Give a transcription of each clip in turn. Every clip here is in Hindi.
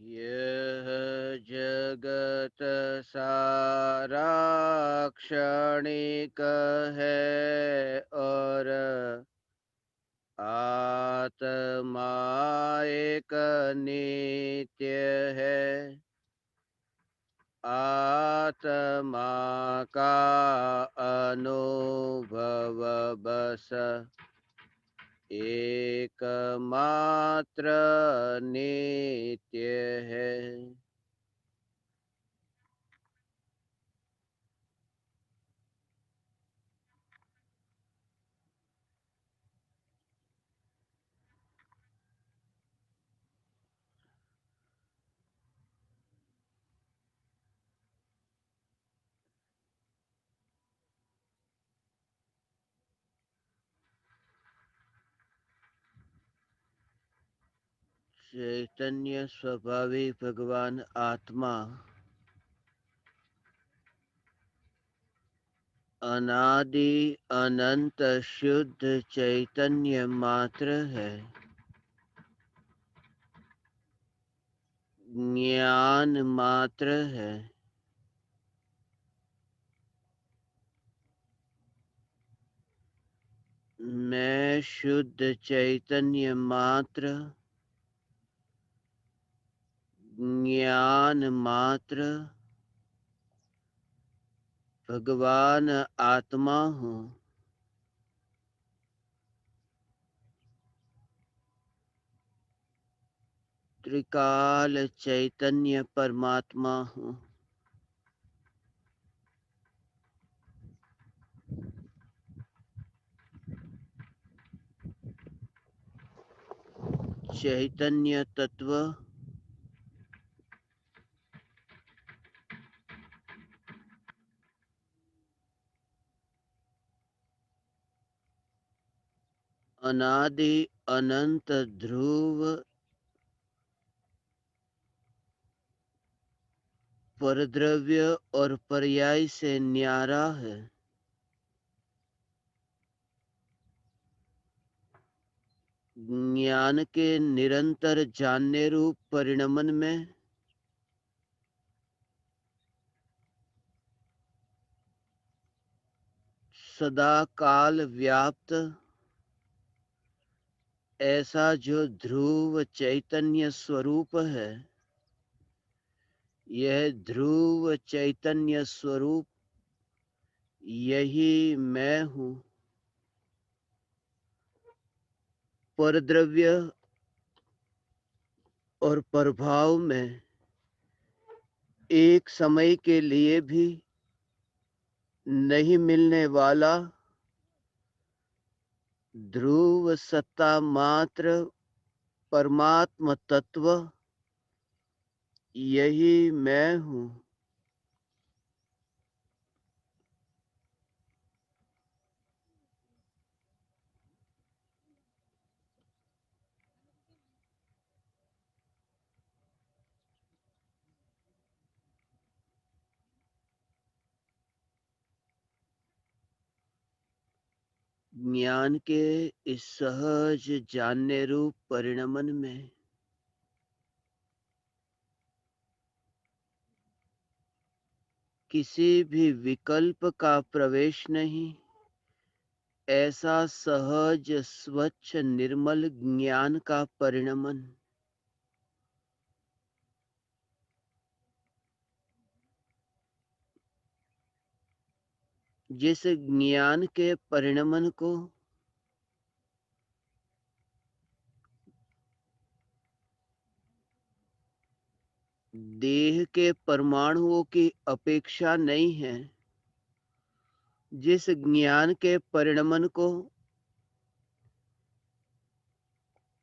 यह जगत सारा क्षणिक है और आत्मा एक नित्य है। आत्मा का अनुभव बस एकमात्र नित्य है। चैतन्य स्वभावी भगवान आत्मा अनादि अनंत शुद्ध चैतन्य मात्र है। ज्ञान मात्र है। मैं शुद्ध चैतन्य मात्र, ज्ञान मात्र, भगवान आत्मा हूँ। त्रिकाल चैतन्य परमात्मा हूँ। चैतन्य तत्व अनादि अनंत ध्रुव परद्रव्य और पर्याय से न्यारा है। ज्ञान के निरंतर जानने रूप परिणमन में सदा काल व्याप्त ऐसा जो ध्रुव चैतन्य स्वरूप है, यह ध्रुव चैतन्य स्वरूप यही मैं हूँ। परद्रव्य और प्रभाव में एक समय के लिए भी नहीं मिलने वाला ध्रुव सत्ता मात्र परमात्म तत्व यही मैं हूँ। ज्ञान के इस सहज जानने रूप परिणमन में किसी भी विकल्प का प्रवेश नहीं। ऐसा सहज स्वच्छ निर्मल ज्ञान का परिणमन जिस ज्ञान के परिणमन को देह के परमाणुओं की अपेक्षा नहीं है, जिस ज्ञान के परिणमन को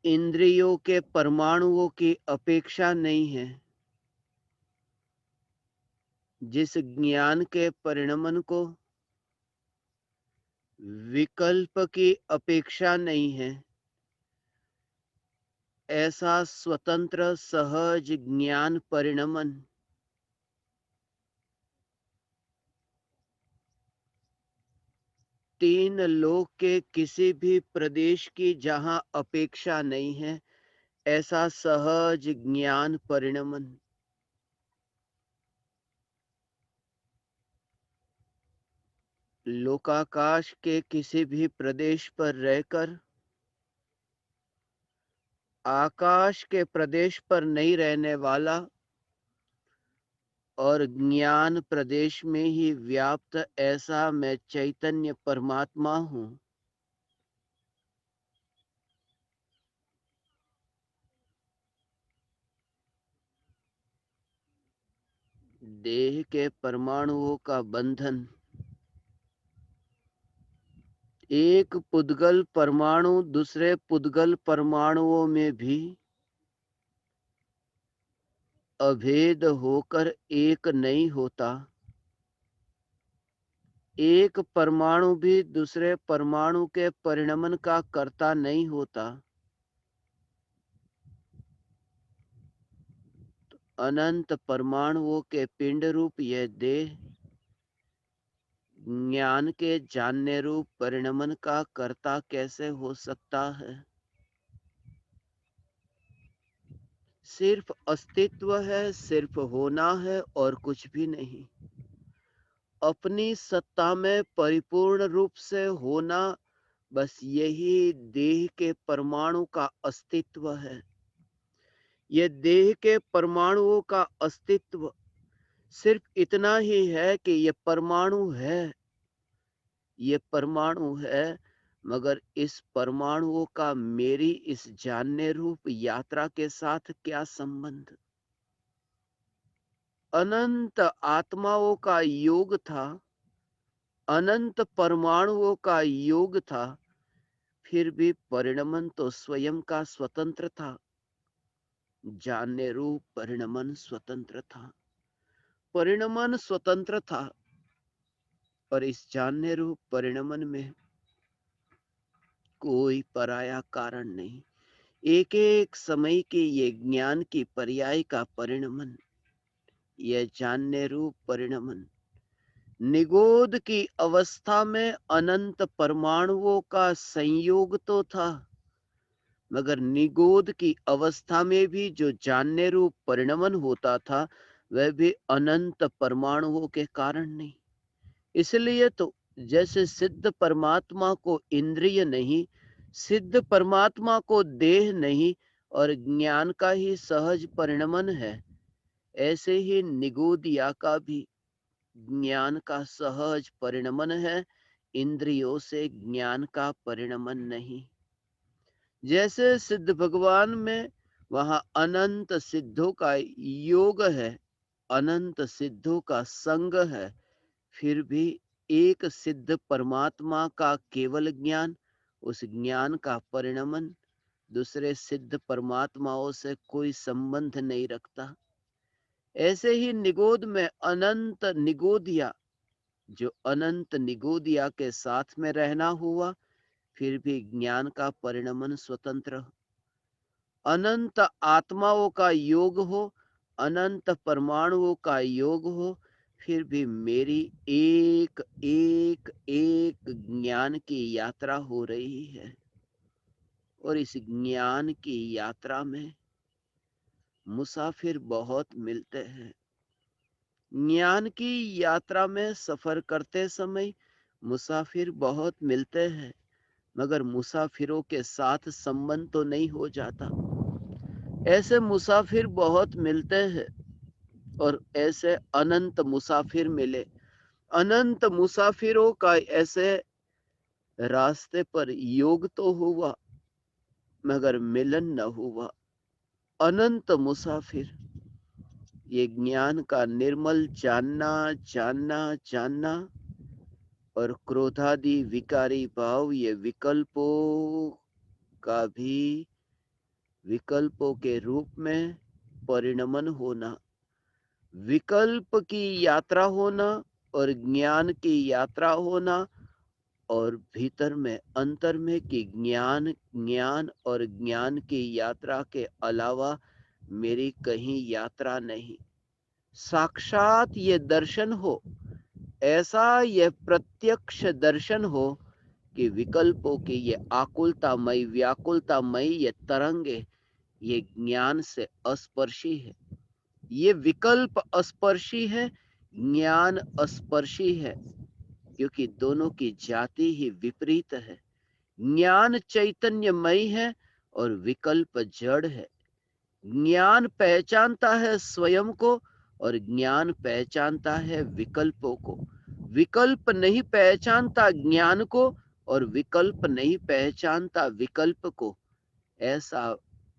इंद्रियों के परमाणुओं की अपेक्षा नहीं है, जिस ज्ञान के परिणमन को विकल्प की अपेक्षा नहीं है, ऐसा स्वतंत्र सहज ज्ञान परिणमन तीन लोक के किसी भी प्रदेश की जहां अपेक्षा नहीं है, ऐसा सहज ज्ञान परिणमन लोकाकाश के किसी भी प्रदेश पर रहकर आकाश के प्रदेश पर नहीं रहने वाला और ज्ञान प्रदेश में ही व्याप्त ऐसा मैं चैतन्य परमात्मा हूँ। देह के परमाणुओं का बंधन एक पुद्गल परमाणु दूसरे पुद्गल परमाणुओं में भी अभेद होकर एक नहीं होता। एक परमाणु भी दूसरे परमाणु के परिणमन का कर्ता नहीं होता। अनंत परमाणुओं के पिंड रूप यह देह ज्ञान के जानने रूप परिणमन का कर्ता कैसे हो सकता है? सिर्फ अस्तित्व है, सिर्फ होना है और कुछ भी नहीं। अपनी सत्ता में परिपूर्ण रूप से होना, बस यही देह के परमाणु का अस्तित्व है। ये देह के परमाणुओं का अस्तित्व सिर्फ इतना ही है कि ये परमाणु है, ये परमाणु है, मगर इस परमाणुओं का मेरी इस जानने रूप यात्रा के साथ क्या संबंध? अनंत आत्माओं का योग था, अनंत परमाणुओं का योग था, फिर भी परिणमन तो स्वयं का स्वतंत्र था। जानने रूप परिणमन स्वतंत्र था, परिणमन स्वतंत्र था, और इस जानने रूप परिणमन में कोई पराया कारण नहीं। एक एक समय के ये ज्ञान की पर्याय का परिणमन, यह जानने रूप परिणमन निगोद की अवस्था में अनंत परमाणुओं का संयोग तो था, मगर निगोद की अवस्था में भी जो जानने रूप परिणमन होता था वह भी अनंत परमाणुओं के कारण नहीं। इसलिए तो जैसे सिद्ध परमात्मा को इंद्रिय नहीं, सिद्ध परमात्मा को देह नहीं और ज्ञान का ही सहज परिणमन है, ऐसे ही निगोदिया का भी ज्ञान का सहज परिणमन है, इंद्रियों से ज्ञान का परिणमन नहीं। जैसे सिद्ध भगवान में वहां अनंत सिद्धों का योग है, अनंत सिद्धों का संग है, फिर भी एक सिद्ध परमात्मा का केवल ज्ञान, उस ज्ञान का परिणमन दूसरे सिद्ध परमात्माओं से कोई संबंध नहीं रखता। ऐसे ही निगोद में अनंत निगोदिया, जो अनंत निगोदिया के साथ में रहना हुआ, फिर भी ज्ञान का परिणमन स्वतंत्र। अनंत आत्माओं का योग हो, अनंत परमाणुओं का योग हो, फिर भी मेरी एक एक एक ज्ञान की यात्रा हो रही है। और इस ज्ञान की यात्रा में मुसाफिर बहुत मिलते हैं। ज्ञान की यात्रा में सफर करते समय मुसाफिर बहुत मिलते हैं, मगर मुसाफिरों के साथ संबंध तो नहीं हो जाता। ऐसे मुसाफिर बहुत मिलते हैं और ऐसे अनंत मुसाफिर मिले। अनंत मुसाफिरों का ऐसे रास्ते पर योग तो हुआ, मगर मिलन न हुआ। अनंत मुसाफिर, ये ज्ञान का निर्मल जानना जानना जानना और क्रोधादि विकारी भाव, ये विकल्पों का भी विकल्पों के रूप में परिणमन होना, विकल्प की यात्रा होना और ज्ञान की यात्रा होना, और भीतर में अंतर में कि ज्ञान ज्ञान और ज्ञान की यात्रा के अलावा मेरी कहीं यात्रा नहीं। साक्षात ये दर्शन हो, ऐसा यह प्रत्यक्ष दर्शन हो कि विकल्पों की ये आकुलतामय व्याकुलतामय ये तरंगे ये ज्ञान से अस्पर्शी है। ये विकल्प अस्पर्शी है, ज्ञान अस्पर्शी है, क्योंकि दोनों की जाति ही विपरीत है। ज्ञान चैतन्यमयी है और विकल्प जड़ है। ज्ञान पहचानता है स्वयं को और ज्ञान पहचानता है विकल्पों को। विकल्प नहीं पहचानता ज्ञान को और विकल्प नहीं पहचानता विकल्प को। ऐसा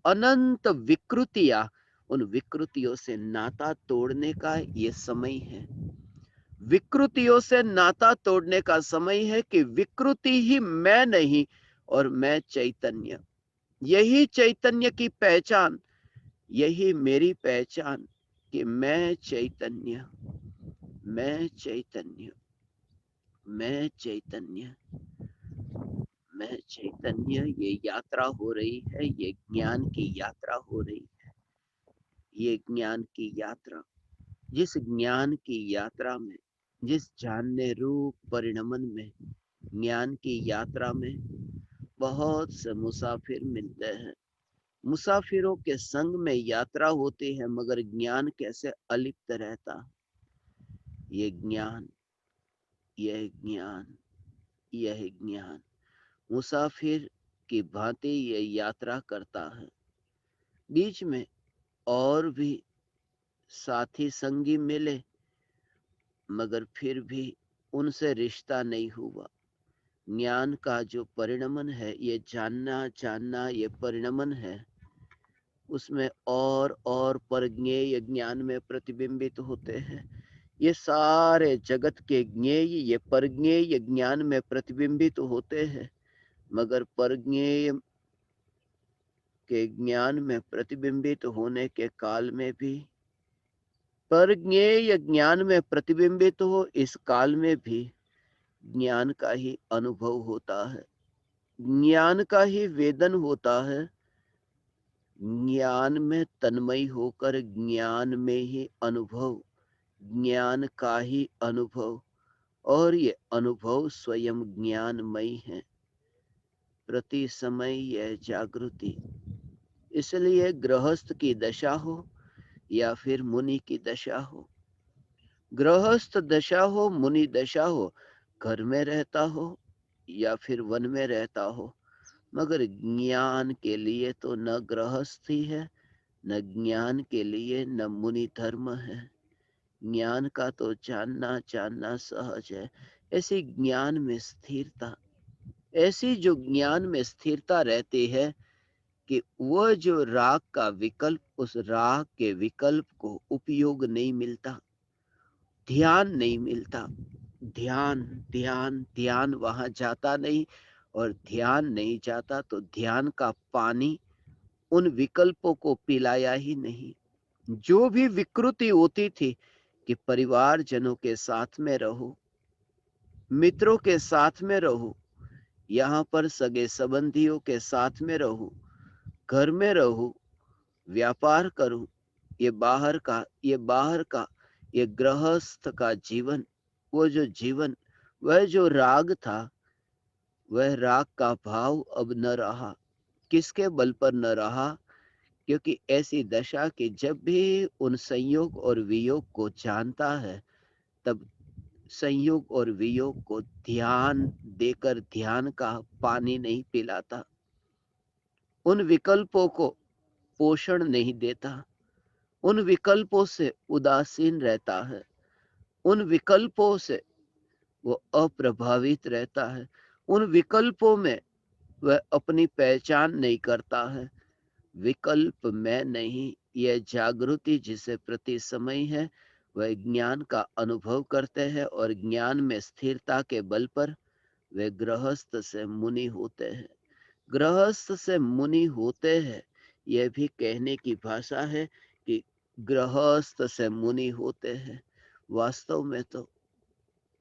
अनंत विकृतियां, उन विकृतियों से नाता तोड़ने का ये समय है। विकृतियों से नाता तोड़ने का समय है कि विकृति ही मैं नहीं और मैं चैतन्य। यही चैतन्य की पहचान, यही मेरी पहचान कि मैं चैतन्य, मैं चैतन्य, मैं चैतन्य, मैं चैतन्य। ये यात्रा हो रही है, ये ज्ञान की यात्रा हो रही है। ये ज्ञान की यात्रा, जिस ज्ञान की यात्रा में, जिस जानने रूप परिणमन में, ज्ञान की यात्रा में बहुत से मुसाफिर मिलते हैं। मुसाफिरों के संग में यात्रा होती है, मगर ज्ञान कैसे अलिप्त रहता। ये ज्ञान, यह ज्ञान, यह ज्ञान मुसाफिर की भांति ये यात्रा करता है। बीच में और भी साथी संगी मिले, मगर फिर भी उनसे रिश्ता नहीं हुआ। ज्ञान का जो परिणमन है, ये जानना जानना, ये परिणमन है, उसमें और परज्ञेय ज्ञान में प्रतिबिंबित होते हैं। ये सारे जगत के ज्ञेय, ये परज्ञेय ज्ञान में प्रतिबिंबित होते हैं, मगर परज्ञेय के ज्ञान में प्रतिबिंबित होने के काल में भी, परज्ञेय ज्ञान में प्रतिबिंबित हो इस काल में भी ज्ञान का ही अनुभव होता है, ज्ञान का ही वेदन होता है। ज्ञान में तन्मय होकर ज्ञान में ही अनुभव, ज्ञान का ही अनुभव, और ये अनुभव स्वयं ज्ञानमय है। प्रति समय यह जागृति, इसलिए गृहस्थ की दशा हो या फिर मुनि की दशा हो, गृहस्थ दशा हो, मुनि दशा हो, घर में रहता हो या फिर वन में रहता हो, मगर ज्ञान के लिए तो न गृहस्थी है, न ज्ञान के लिए न मुनि धर्म है। ज्ञान का तो जानना जानना सहज है। ऐसी ज्ञान में स्थिरता, ऐसी जो ज्ञान में स्थिरता रहती है कि वह जो राग का विकल्प, उस राग के विकल्प को उपयोग नहीं मिलता, ध्यान नहीं मिलता। ध्यान ध्यान ध्यान वहां जाता नहीं, और ध्यान नहीं जाता तो ध्यान का पानी उन विकल्पों को पिलाया ही नहीं। जो भी विकृति होती थी कि परिवारजनों के साथ में रहो, मित्रों के साथ में रहो, यहाँ पर सगे संबंधियों के साथ में रहो, घर में रहो, व्यापार करो, ये बाहर का, ये बाहर का, ये गृहस्थ का जीवन, वो जो जीवन, वह जो राग था, वह राग का भाव अब न रहा। किसके बल पर न रहा? क्योंकि ऐसी दशा कि जब भी उन संयोग और वियोग को जानता है, तब संयोग और वियोग को ध्यान देकर ध्यान का पानी नहीं पिलाता, उन विकल्पों को पोषण नहीं देता, उन विकल्पों से उदासीन रहता है, उन विकल्पों से वो अप्रभावित रहता है, उन विकल्पों में वह अपनी पहचान नहीं करता है। विकल्प मैं नहीं, यह जागृति जिसे प्रति समय है, वह ज्ञान का अनुभव करते हैं और ज्ञान में स्थिरता के बल पर वे गृहस्थ से मुनि होते हैं। गृहस्थ से मुनि होते हैं, यह भी कहने की भाषा है कि गृहस्थ से मुनि होते हैं। वास्तव में तो,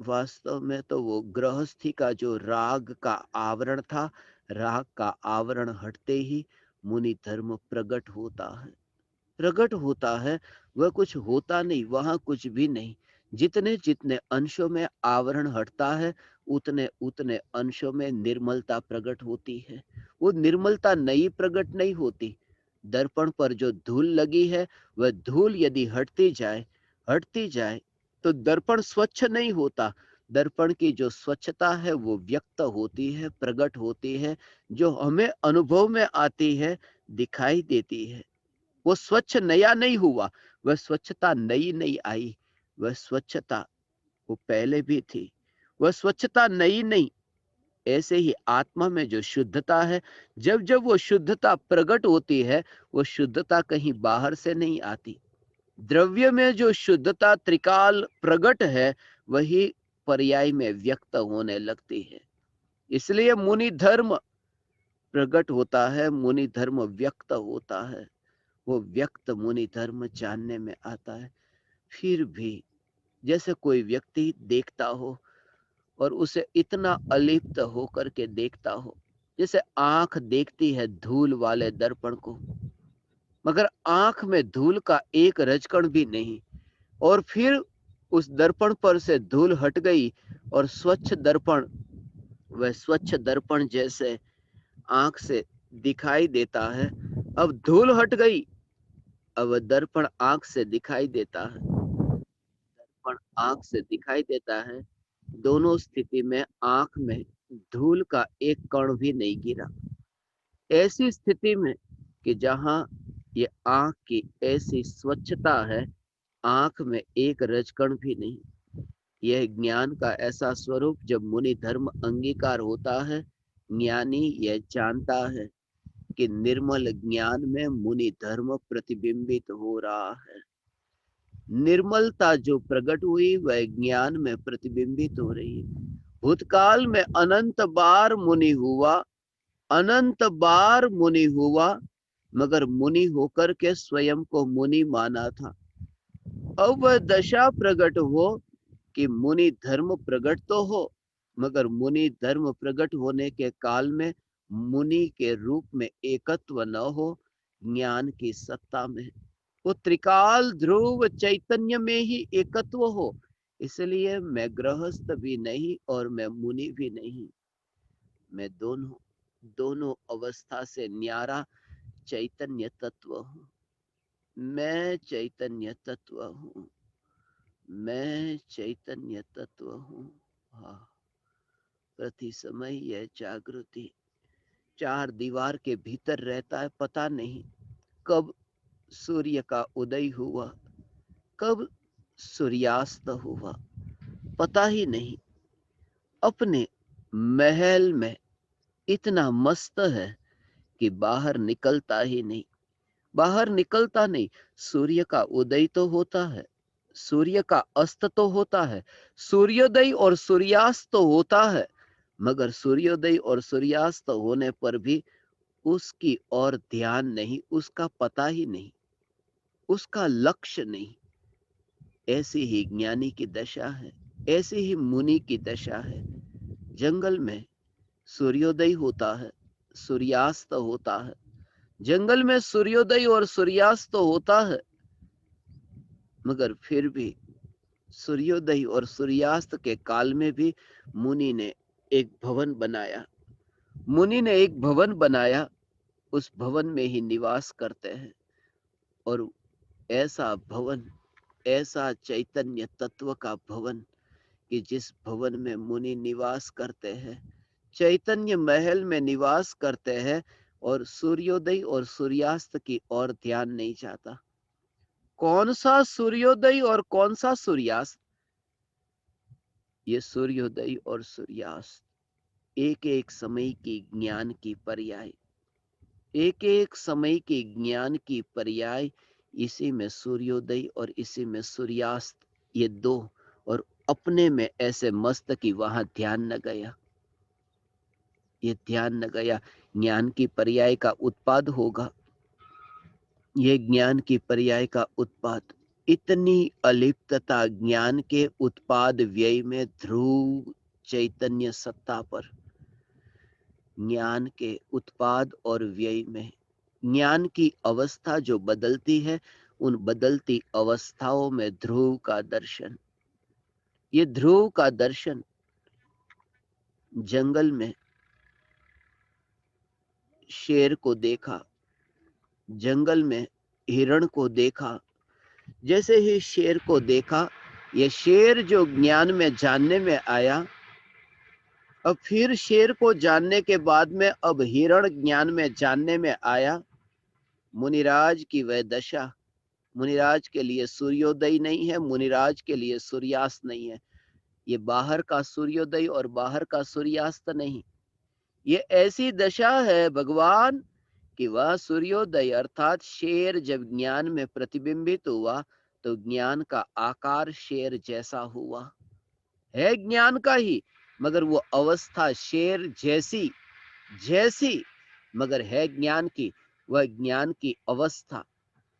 वास्तव में तो वो गृहस्थी का जो राग का आवरण था, राग का आवरण हटते ही मुनि धर्म प्रकट होता है, प्रकट होता है। वह कुछ होता नहीं, वहां कुछ भी नहीं। जितने जितने अंशों में आवरण हटता है, उतने उतने अंशों में निर्मलता प्रकट होती है। वो निर्मलता नई प्रकट नहीं होती, दर्पण पर जो धूल लगी है, वह धूल यदि हटती जाए तो दर्पण स्वच्छ नहीं होता। दर्पण की जो स्वच्छता है वो व्यक्त होती है, प्रकट होती है, जो हमें अनुभव में आती है, दिखाई देती है। वो स्वच्छ नया नहीं हुआ, वह स्वच्छता नई नहीं आई, वह स्वच्छता वो पहले भी थी। वह स्वच्छता नई नहीं, ऐसे ही आत्मा में जो शुद्धता है, जब जब वो शुद्धता प्रकट होती है, वो शुद्धता कहीं बाहर से नहीं आती। द्रव्य में जो शुद्धता त्रिकाल प्रकट है, वही पर्याय में व्यक्त होने लगती है। इसलिए मुनि धर्म प्रकट होता है, मुनि धर्म व्यक्त होता है। वो व्यक्त मुनि धर्म जानने में आता है। फिर भी जैसे कोई व्यक्ति देखता हो और उसे इतना अलिप्त होकर के देखता हो, जैसे आंख देखती है धूल वाले दर्पण को, मगर आंख में धूल का एक रजकण भी नहीं। और फिर उस दर्पण पर से धूल हट गई और स्वच्छ दर्पण, वह स्वच्छ दर्पण जैसे आंख से दिखाई देता है। अब धूल हट गई, अब दर्पण आंख से दिखाई देता है, दर्पण आंख से दिखाई देता है। दोनों स्थिति में आंख में धूल का एक कण भी नहीं गिरा। ऐसी स्थिति में कि जहां ये आंख की ऐसी स्वच्छता है, आंख में एक रजकण भी नहीं। यह ज्ञान का ऐसा स्वरूप जब मुनि धर्म अंगीकार होता है, ज्ञानी यह जानता है कि निर्मल ज्ञान में मुनि धर्म प्रतिबिंबित हो रहा है। निर्मलता जो प्रकट हुई वह ज्ञान में प्रतिबिंबित हो रही है। भूतकाल में अनंत बार मुनि हुआ, मगर मुनि होकर के स्वयं को मुनि माना था। अब वह दशा प्रकट हो कि मुनि धर्म प्रकट तो हो, मगर मुनि धर्म प्रकट होने के काल में मुनि के रूप में एकत्व न हो, ज्ञान की सत्ता में वो त्रिकाल ध्रुव चैतन्य में ही एकत्व हो। इसलिए मैं गृहस्थ भी नहीं और मैं मुनि भी नहीं, मैं दोनों दोनों अवस्था से न्यारा चैतन्य तत्व हूँ। मैं चैतन्य तत्व हूँ, मैं चैतन्य तत्व हूँ। हाँ, प्रति समय यह जागृति चार दीवार के भीतर रहता है। पता नहीं कब सूर्य का उदय हुआ, कब सूर्यास्त हुआ, पता ही नहीं। अपने महल में इतना मस्त है कि बाहर निकलता ही नहीं, बाहर निकलता नहीं। सूर्य का उदय तो होता है, सूर्य का अस्त तो होता है, सूर्योदय और सूर्यास्त तो होता है, मगर सूर्योदय और सूर्यास्त होने पर भी उसकी ओर ध्यान नहीं, उसका पता ही नहीं, उसका लक्ष्य नहीं। ऐसी ही ज्ञानी की दशा है, ऐसी ही मुनि की दशा है। जंगल में सूर्योदय होता है, सूर्यास्त होता है, जंगल में सूर्योदय और सूर्यास्त होता है, मगर फिर भी सूर्योदय और सूर्यास्त के काल में भी मुनि ने एक भवन बनाया, मुनि ने एक भवन बनाया, उस भवन में ही निवास करते हैं। और ऐसा भवन, ऐसा चैतन्य तत्व का भवन कि जिस भवन में मुनि निवास करते हैं, चैतन्य महल में निवास करते हैं, और सूर्योदय और सूर्यास्त की ओर ध्यान नहीं जाता। कौन सा सूर्योदय और कौन सा सूर्यास्त? ये सूर्योदय और सूर्यास्त एक एक समय की ज्ञान की पर्याय, एक एक समय की ज्ञान की पर्याय। इसी में सूर्योदय और इसी में सूर्यास्त, ये दो। और अपने में ऐसे मस्त कि वहां ध्यान न गया, ये ध्यान न गया। ज्ञान की पर्याय का उत्पाद होगा, ये ज्ञान की पर्याय का उत्पाद। इतनी अलिप्तता ज्ञान के उत्पाद व्यय में ध्रुव चैतन्य सत्ता पर, ज्ञान के उत्पाद और व्यय में ज्ञान की अवस्था जो बदलती है, उन बदलती अवस्थाओं में ध्रुव का दर्शन। ये ध्रुव का दर्शन जंगल में शेर को देखा, जंगल में हिरण को देखा, जैसे ही शेर को देखा, ये शेर जो ज्ञान में जानने में आया, अब फिर शेर को जानने के बाद में अब हिरण ज्ञान में जानने में आया। मुनिराज की वह दशा, मुनिराज के लिए सूर्योदय नहीं है, मुनिराज के लिए सूर्यास्त नहीं है। ये बाहर का सूर्योदय और बाहर का सूर्यास्त नहीं, ये ऐसी दशा है भगवान कि वह सूर्योदय अर्थात शेर जब ज्ञान में प्रतिबिंबित हुआ तो ज्ञान का आकार शेर जैसा हुआ, है ज्ञान का ही, मगर वो अवस्था शेर जैसी जैसी, मगर है ज्ञान की, वह ज्ञान की अवस्था।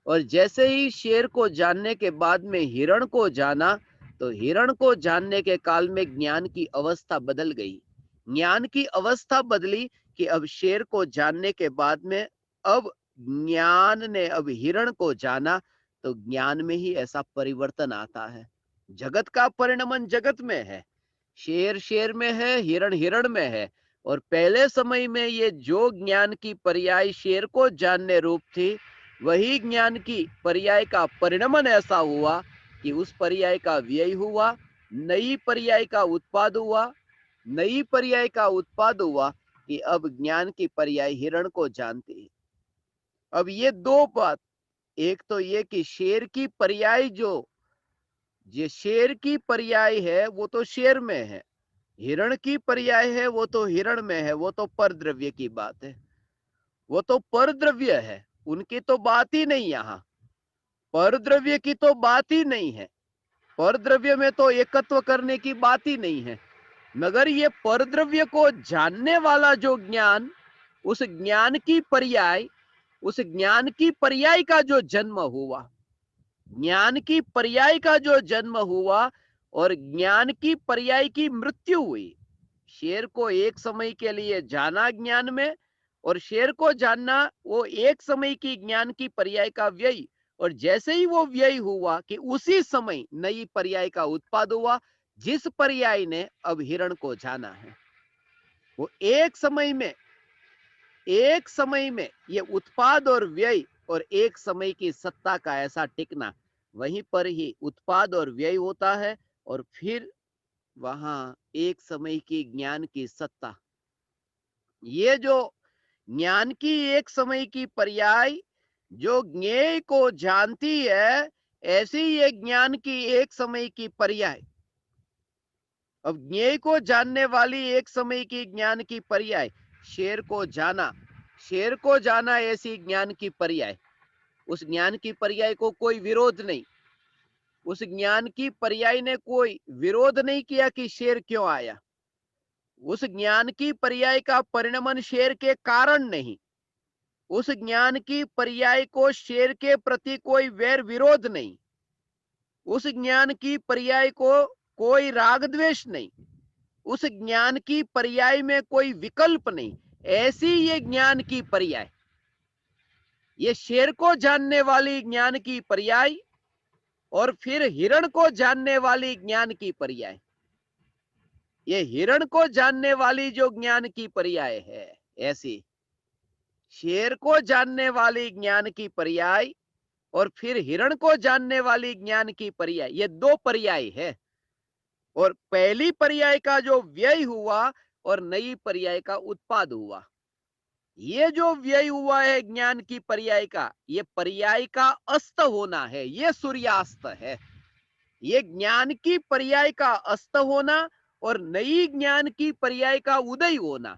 और जैसे ही शेर को जानने के बाद में हिरण को जाना, तो हिरण को जानने के काल में ज्ञान की अवस्था बदल गई। ज्ञान की अवस्था बदली कि अब शेर को जानने के बाद में अब ज्ञान ने अब हिरण को जाना, तो ज्ञान में ही ऐसा परिवर्तन आता है। जगत का परिणमन जगत में है, शेर शेर में है, हिरण हिरण में है। और पहले समय में ये जो ज्ञान की पर्याय शेर को जानने रूप थी, वही ज्ञान की पर्याय का परिणमन ऐसा हुआ कि उस पर्याय का व्यय हुआ, नई पर्याय का उत्पाद हुआ, नई पर्याय का उत्पाद हुआ कि अब ज्ञान की पर्याय हिरण को जानती है। अब ये दो बात, एक तो ये कि शेर की पर्याय जो ये शेर की पर्याय है वो तो शेर में है, हिरण की पर्याय है वो तो हिरण में है, वो तो परद्रव्य की बात है, वो तो परद्रव्य है, उनकी तो बात ही नहीं यहाँ, परद्रव्य की तो बात ही नहीं है, परद्रव्य में तो एकत्व करने की बात ही नहीं है। मगर ये परद्रव्य को जानने वाला जो ज्ञान, उस ज्ञान की पर्याय, उस ज्ञान की पर्याय का जो जन्म हुआ, ज्ञान की पर्याय का जो जन्म हुआ और ज्ञान की पर्याय की मृत्यु हुई। शेर को एक समय के लिए जाना ज्ञान में, और शेर को जानना वो एक समय की ज्ञान की पर्याय का व्यय, और जैसे ही वो व्यय हुआ कि उसी समय नई पर्याय का उत्पाद हुआ, जिस पर्याय ने अब हिरण को जाना है। वो एक समय में ये उत्पाद और व्यय और एक समय की सत्ता का ऐसा टिकना, वहीं पर ही उत्पाद और व्यय होता है, और फिर वहां एक समय की ज्ञान की सत्ता, ये जो ज्ञान की एक समय की पर्याय जो ज्ञेय को जानती है, ऐसी ये ज्ञान की एक समय की पर्याय, अब ज्ञेय को जानने वाली एक समय की ज्ञान की पर्याय, शेर को जाना, शेर को जाना ऐसी ज्ञान की पर्याय, उस ज्ञान की पर्याय को कोई विरोध नहीं, उस ज्ञान की पर्याय ने कोई विरोध नहीं किया कि शेर क्यों आया, उस ज्ञान की पर्याय का परिणमन शेर के कारण नहीं, उस ज्ञान की पर्याय को शेर के प्रति कोई वैर विरोध नहीं, उस ज्ञान की पर्याय को कोई राग द्वेष नहीं, उस ज्ञान की पर्याय में कोई विकल्प नहीं, ऐसी ये ज्ञान की पर्याय, ये शेर को जानने वाली ज्ञान की पर्याय और फिर हिरण को जानने वाली ज्ञान की पर्याय, ये हिरण को जानने वाली जो ज्ञान की पर्याय है, ऐसी शेर को जानने वाली ज्ञान की पर्याय और फिर हिरण को जानने वाली ज्ञान की पर्याय, ये दो पर्याय है। और पहली पर्याय का जो व्यय हुआ और नई पर्याय का उत्पाद हुआ, ये जो व्यय हुआ है ज्ञान की पर्याय का, ये पर्याय का अस्त होना है, ये सूर्यास्त है। ये ज्ञान की पर्याय का अस्त होना और नई ज्ञान की पर्याय का उदय होना,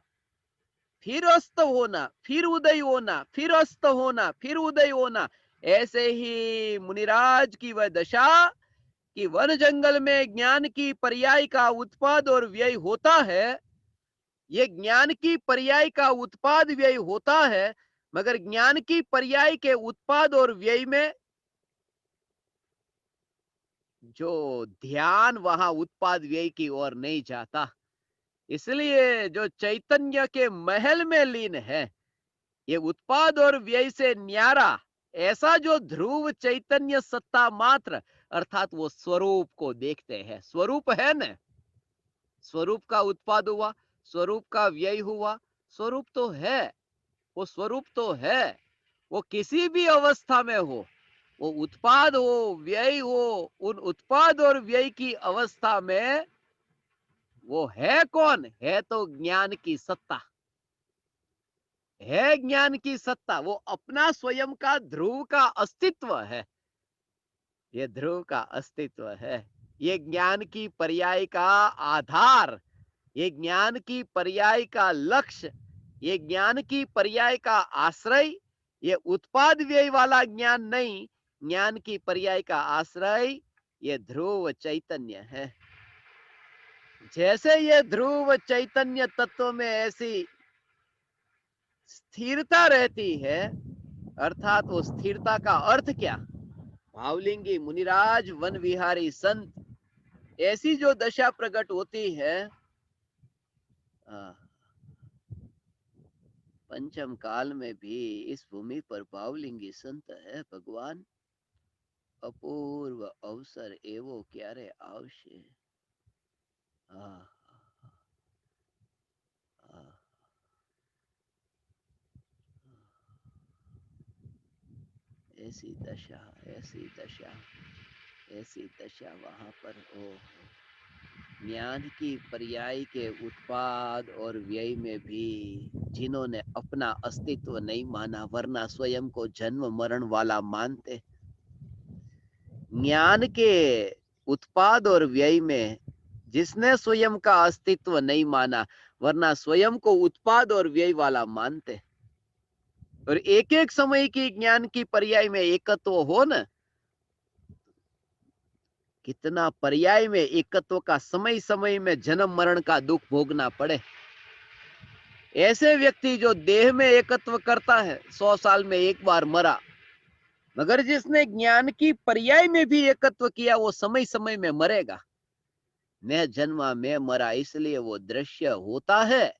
फिर अस्त होना, फिर उदय होना, फिर अस्त होना, फिर उदय होना, ऐसे ही मुनिराज की वह दशा कि वन जंगल में ज्ञान की पर्याय का उत्पाद और व्यय होता है, ये ज्ञान की पर्याय का उत्पाद व्यय होता है, मगर ज्ञान की पर्याय के उत्पाद और व्यय में जो ध्यान वहां उत्पाद व्यय की ओर नहीं जाता। इसलिए जो चैतन्य के महल में लीन है, ये उत्पाद और व्यय से न्यारा ऐसा जो ध्रुव चैतन्य सत्ता मात्र, अर्थात वो स्वरूप को देखते हैं, स्वरूप है न, स्वरूप का उत्पाद हुआ, स्वरूप का व्यय हुआ, स्वरूप तो है, वो स्वरूप तो है, वो किसी भी अवस्था में हो, वो उत्पाद हो, व्यय हो, उन उत्पाद और व्यय की अवस्था में वो है कौन? है तो ज्ञान की सत्ता। है ज्ञान की सत्ता, वो अपना स्वयं का ध्रुव का अस्तित्व है। ये ध्रुव का अस्तित्व है। ये ज्ञान की पर्याय का आधार, ये ज्ञान की पर्याय का लक्ष्य, ये ज्ञान की पर्याय का आश्रय, ये उत्पाद व्यय वाला ज्ञान नहीं, ज्ञान की पर्याय का आश्रय ये ध्रुव चैतन्य है। जैसे ये ध्रुव चैतन्य तत्व में ऐसी स्थिरता रहती है, अर्थात वो स्थिरता का अर्थ क्या? भावलिंगी मुनिराज वन विहारी संत, ऐसी जो दशा प्रकट होती है, पंचम काल में भी इस भूमि पर भावलिंगी संत है भगवान। अपूर्व अवसर एवो क्यारे आवशे। ऐसी दशा, ऐसी दशा, ऐसी दशा वहां पर हो। ज्ञान की पर्याय के उत्पाद और व्यय में भी जिन्होंने अपना अस्तित्व नहीं माना, वरना स्वयं को जन्म मरण वाला मानते, ज्ञान के उत्पाद और व्यय में जिसने स्वयं का अस्तित्व नहीं माना, वरना स्वयं को उत्पाद और व्यय वाला मानते, और एक एक समय की ज्ञान की पर्याय में एकत्व हो न, कितना पर्याय में एकत्व का समय समय में जन्म मरण का दुख भोगना पड़े। ऐसे व्यक्ति जो देह में एकत्व करता है, 100 साल में एक बार मरा, मगर जिसने ज्ञान की पर्याय में भी एकत्व किया, वो समय समय में मरेगा। मैं जन्मा मैं मरा, इसलिए वो दृश्य होता है,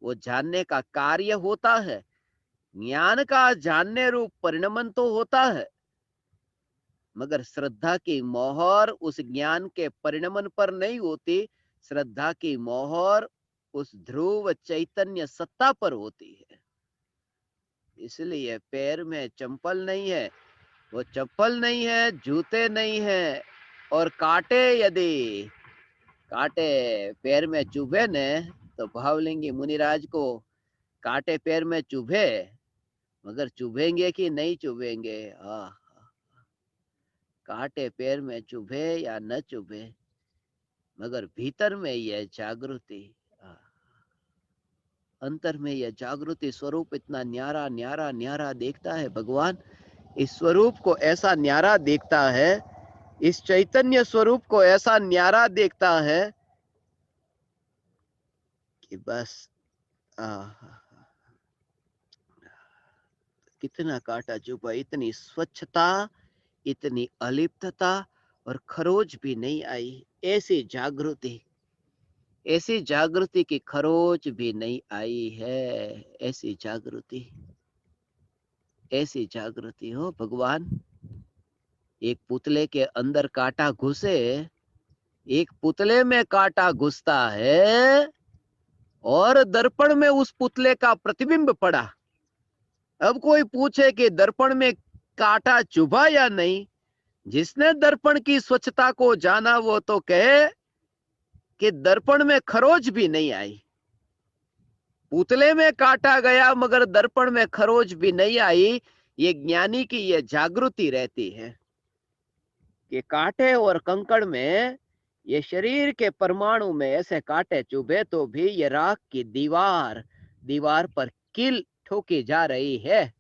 वो जानने का कार्य होता है, ज्ञान का जानने रूप परिणमन तो होता है, मगर श्रद्धा की मोहर उस ज्ञान के परिणमन पर नहीं होती। श्रद्धा की मोहर उस ध्रुव चैतन्य सत्ता पर होती है। इसलिए पैर में चंपल नहीं है, वो चप्पल नहीं है, जूते नहीं है, और कांटे यदि कांटे पैर में चुभे ने, तो भावलिंगी मुनिराज को कांटे पैर में चुभे, मगर चुभेंगे कि नहीं चुभेंगे? कांटे पैर में चुभे या न चुभे, मगर भीतर में यह जागृति, अंतर में यह जागृति स्वरूप इतना न्यारा न्यारा न्यारा देखता है भगवान। इस स्वरूप को ऐसा न्यारा देखता है, इस चैतन्य स्वरूप को ऐसा न्यारा देखता है कि बस कितना काटा चुभा, इतनी स्वच्छता, इतनी अलिप्तता, और खरोच भी नहीं आई। ऐसी जागृति, ऐसी जागृति की खरोच भी नहीं आई है। ऐसी जागृति, ऐसी जागृति हो भगवान। एक पुतले के अंदर कांटा घुसे, एक पुतले में कांटा घुसता है, और दर्पण में उस पुतले का प्रतिबिंब पड़ा। अब कोई पूछे कि दर्पण में कांटा चुभा या नहीं, जिसने दर्पण की स्वच्छता को जाना वो तो कहे कि दर्पण में खरोच भी नहीं आई। पुतले में काटा गया, मगर दर्पण में खरोच भी नहीं आई। ये ज्ञानी की ये जागृति रहती है कि कांटे और कंकड़ में, ये शरीर के परमाणु में ऐसे कांटे चुभे तो भी ये राख की दीवार, दीवार पर कील ठोकी जा रही है।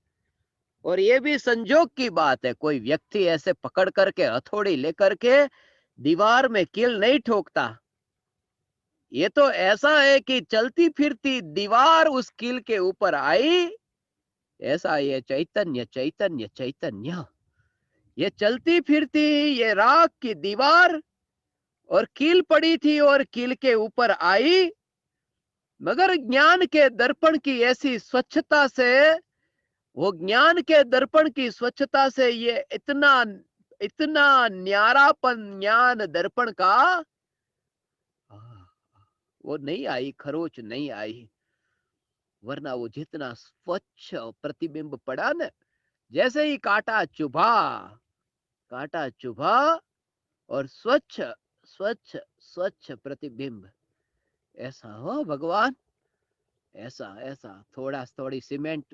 और ये भी संजोग की बात है, कोई व्यक्ति ऐसे पकड़ करके हथौड़ी लेकर के दीवार में कील नहीं ठोकता। ये तो ऐसा है कि चलती फिरती दीवार उस कील के ऊपर आई। ऐसा ये चैतन्य चैतन्य चैतन्य, ये चलती फिरती ये राख की दीवार, और कील पड़ी थी और कील के ऊपर आई, मगर ज्ञान के दर्पण की ऐसी स्वच्छता से, वो ज्ञान के दर्पण की स्वच्छता से ये इतना इतना न्यारापन ज्ञान दर्पण का, वो नहीं आई, खरोच नहीं आई। वरना वो जितना स्वच्छ प्रतिबिंब पड़ा न, जैसे ही कांटा चुभा और स्वच्छ स्वच्छ स्वच्छ प्रतिबिंब। ऐसा हो भगवान, ऐसा ऐसा थोड़ा थोड़ी सीमेंट,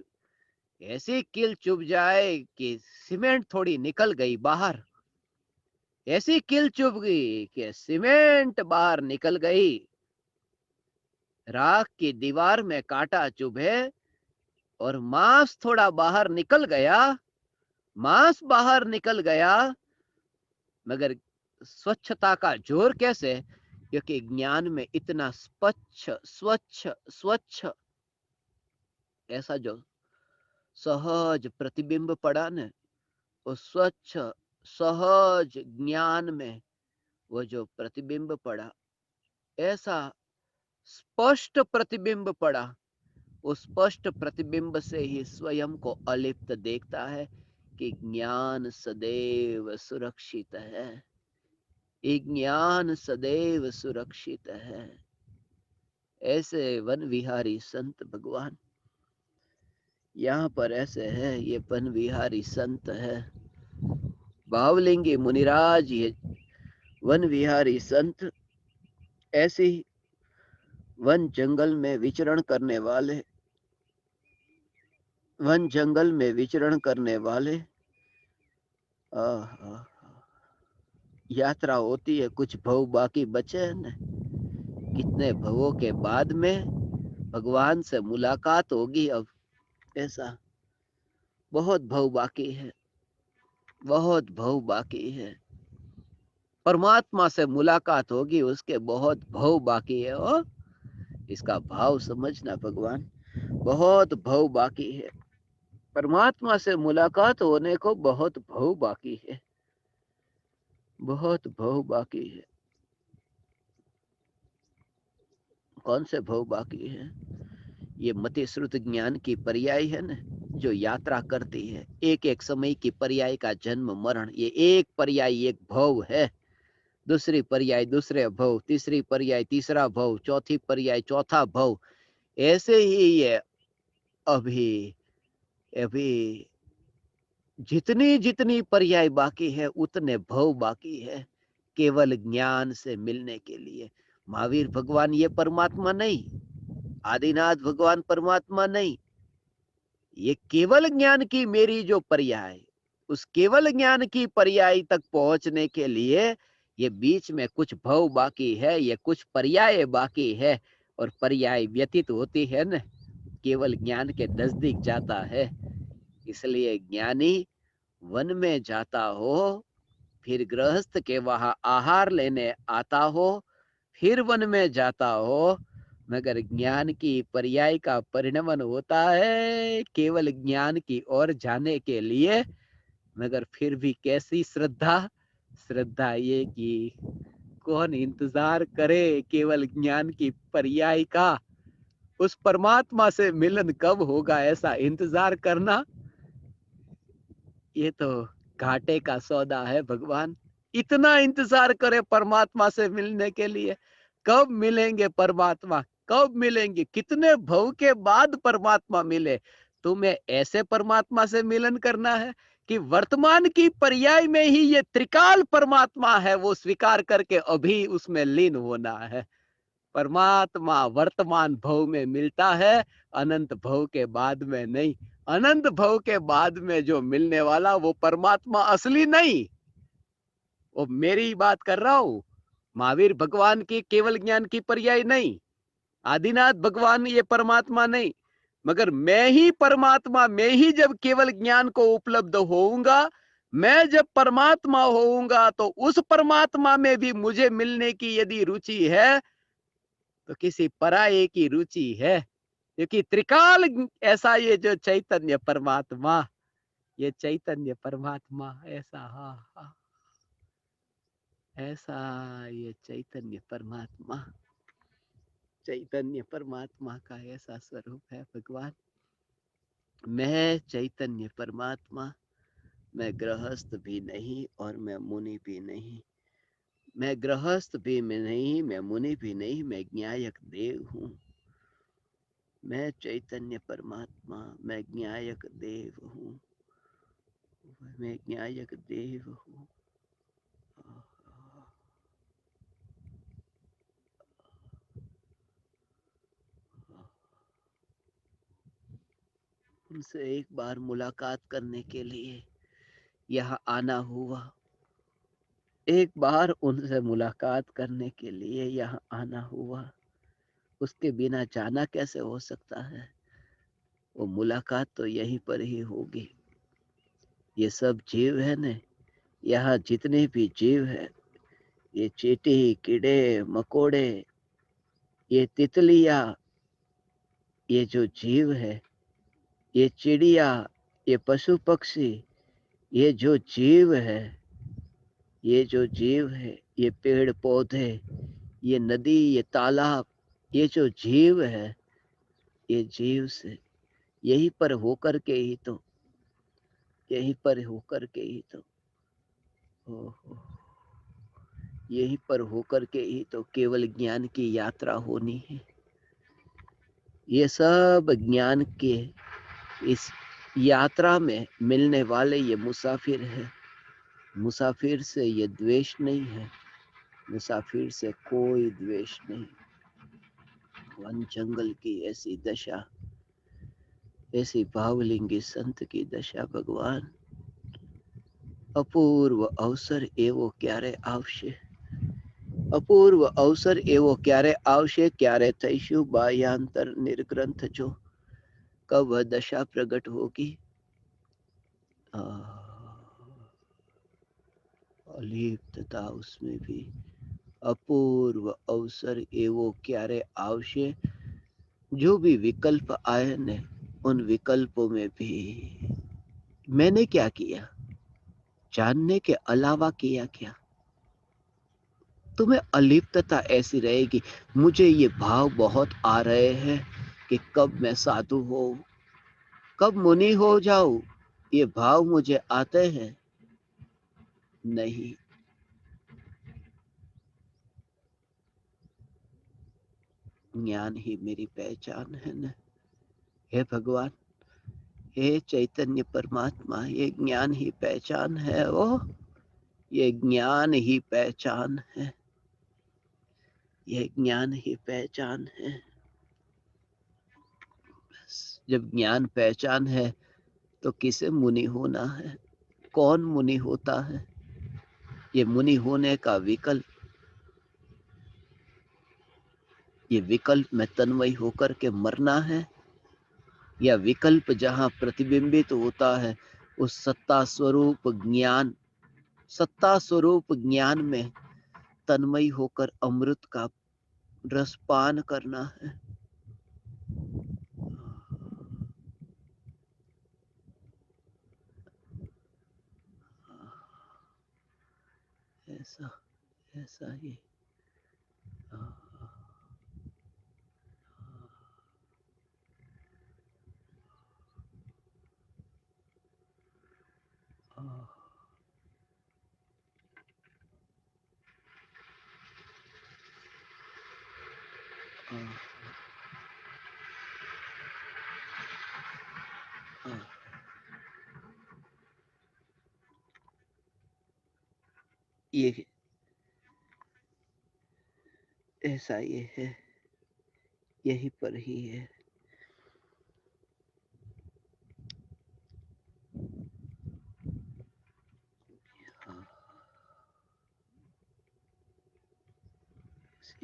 ऐसी कील चुभ जाए कि सीमेंट थोड़ी निकल गई बाहर, ऐसी कील चुभ गई कि सीमेंट बाहर निकल गई। राख की दीवार में कांटा चुभे और मांस थोड़ा बाहर निकल गया, मांस बाहर निकल गया, मगर स्वच्छता का जोर कैसे? क्योंकि ज्ञान में इतना स्वच्छ स्वच्छ स्वच्छ ऐसा जो सहज प्रतिबिंब पड़ा न, वो स्वच्छ सहज ज्ञान में वो जो प्रतिबिंब पड़ा, ऐसा स्पष्ट प्रतिबिंब पड़ा। उस स्पष्ट प्रतिबिंब से ही स्वयं को अलिप्त देखता है कि ज्ञान सदैव सुरक्षित है, ये ज्ञान सदैव सुरक्षित है। ऐसे वन विहारी संत भगवान यहाँ पर ऐसे है, ये वन विहारी संत है, भावलिंगी मुनिराज, ये वन विहारी संत ऐसे ही वन जंगल में विचरण करने वाले, वन जंगल में विचरण करने वाले। यात्रा होती है, कुछ भव बाकी बचे हैं न, कितने भवों के बाद में भगवान से मुलाकात होगी अब। ऐसा बहुत भव बाकी है, बहुत भव बाकी है, परमात्मा से मुलाकात होगी उसके बहुत भव बाकी है। ओ इसका भाव समझना भगवान, बहुत भव बाकी है, परमात्मा से मुलाकात होने को बहुत भव बाकी है, बहुत भव बाकी है। कौन से भव बाकी है? ये मति श्रुत ज्ञान की पर्याय है न, जो यात्रा करती है, एक एक समय की पर्याय का जन्म मरण, ये एक पर्याय एक भव है, दूसरी पर्याय दूसरे भव, तीसरी पर्याय तीसरा भव, चौथी पर्याय चौथा भव। ऐसे ही ये अभी अभी जितनी जितनी पर्याय बाकी है उतने भव बाकी है, केवल ज्ञान से मिलने के लिए। महावीर भगवान ये परमात्मा नहीं, आदिनाथ भगवान परमात्मा नहीं, ये केवल ज्ञान की मेरी जो पर्याय, उस केवल ज्ञान की पर्याय तक पहुंचने के लिए ये बीच में कुछ भव बाकी है, ये कुछ पर्याय बाकी है, और पर्याय व्यतीत होती है न, केवल ज्ञान के नजदीक जाता है। इसलिए ज्ञानी वन में जाता हो, फिर गृहस्थ के वहां आहार लेने आता हो, फिर वन में जाता हो, मगर ज्ञान की पर्याय का परिणमन होता है केवल ज्ञान की ओर जाने के लिए। मगर फिर भी कैसी श्रद्धा, श्रद्धा ये कि कौन इंतजार करे केवल ज्ञान की पर्याय का, उस परमात्मा से मिलन कब होगा ऐसा इंतजार करना, ये तो घाटे का सौदा है भगवान। इतना इंतजार करे परमात्मा से मिलने के लिए, कब मिलेंगे परमात्मा, कब मिलेंगे, कितने भव के बाद परमात्मा मिले। तुम्हें ऐसे परमात्मा से मिलन करना है कि वर्तमान की पर्याय में ही ये त्रिकाल परमात्मा है, वो स्वीकार करके अभी उसमें लीन होना है। परमात्मा वर्तमान भव में मिलता है, अनंत भव के बाद में नहीं। अनंत भव के बाद में जो मिलने वाला वो परमात्मा असली नहीं, वो मेरी बात कर रहा हूं। महावीर भगवान की केवल ज्ञान की पर्याय नहीं, आदिनाथ भगवान ये परमात्मा नहीं, मगर मैं ही परमात्मा, मैं ही जब केवल ज्ञान को उपलब्ध होऊंगा, मैं जब परमात्मा होऊंगा, तो उस परमात्मा में भी मुझे मिलने की यदि रुचि है तो किसी पराये की रुचि है। क्योंकि त्रिकाल ऐसा ये जो चैतन्य परमात्मा, ये चैतन्य परमात्मा ऐसा, हा हा, ऐसा ये चैतन्य परमात्मा, चैतन्य परमात्मा का ऐसा स्वरूप है भगवान। मैं चैतन्य परमात्मा, मैं गृहस्थ भी नहीं और मैं मुनि भी नहीं, मैं गृहस्थ भी मैं नहीं, मैं मुनि भी नहीं, मैं ज्ञायक देव हूँ। मैं चैतन्य परमात्मा, मैं ज्ञायक देव हूँ। मैं ज्ञायक देव हूँ। उनसे एक बार मुलाकात करने के लिए यहाँ आना हुआ। एक बार उनसे मुलाकात करने के लिए यहाँ आना हुआ। उसके बिना जाना कैसे हो सकता है? वो मुलाकात तो यहीं पर ही होगी। ये सब जीव है न, यहाँ जितने भी जीव है, ये चींटी, कीड़े मकोड़े, ये तितलियाँ, ये जो जीव है, ये चिड़िया, ये पशु पक्षी, ये जो जीव है, ये जो जीव है, ये पेड़ पौधे, ये नदी, ये तालाब, ये जो जीव है, ये जीव से यहीं पर होकर के ही तो, यहीं पर होकर के ही तो, ओहो, यहीं पर होकर के ही तो केवल ज्ञान की यात्रा होनी है। ये सब ज्ञान के इस यात्रा में मिलने वाले ये मुसाफिर है। मुसाफिर से ये द्वेष नहीं है, मुसाफिर से कोई द्वेष नहीं। वन जंगल की ऐसी दशा, ऐसी भावलिंगी संत की दशा भगवान। अपूर्व अवसर एवो क्यारे आवशे, अपूर्व अवसर एवो क्यारे आवशे, क्यारे थईशु बाह्यांतर निर्ग्रंथ जो, कब वह दशा प्रकट होगी। अलिप्तता उसमें भी। अपूर्व अवसर एवो क्यारे आवशे, जो भी विकल्प आए न, उन विकल्पों में भी मैंने क्या किया, जानने के अलावा किया क्या? तुम्हें अलिप्तता ऐसी रहेगी। मुझे ये भाव बहुत आ रहे हैं कि कब मैं साधु हो, कब मुनि हो जाऊं, ये भाव मुझे आते हैं। नहीं, ज्ञान ही मेरी पहचान है न। हे भगवान, हे चैतन्य परमात्मा, ये ज्ञान ही पहचान है। वो ये ज्ञान ही पहचान है, ये ज्ञान ही पहचान है। बस जब ज्ञान पहचान है तो किसे मुनि होना है? कौन मुनि होता है? ये मुनि होने का विकल्प, ये विकल्प में तन्मय होकर के मरना है, या विकल्प जहां प्रतिबिंबित होता है उस सत्ता स्वरूप ज्ञान, सत्ता स्वरूप ज्ञान में तन्मय होकर अमृत का रसपान करना है। ऐसा ऐसा ही। ये ऐसा ये है, यही पर ही है।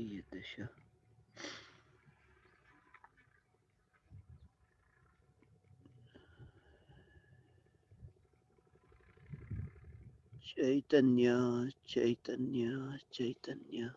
ये दशा चैतन्य चैतन्य चैतन्य।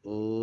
ओम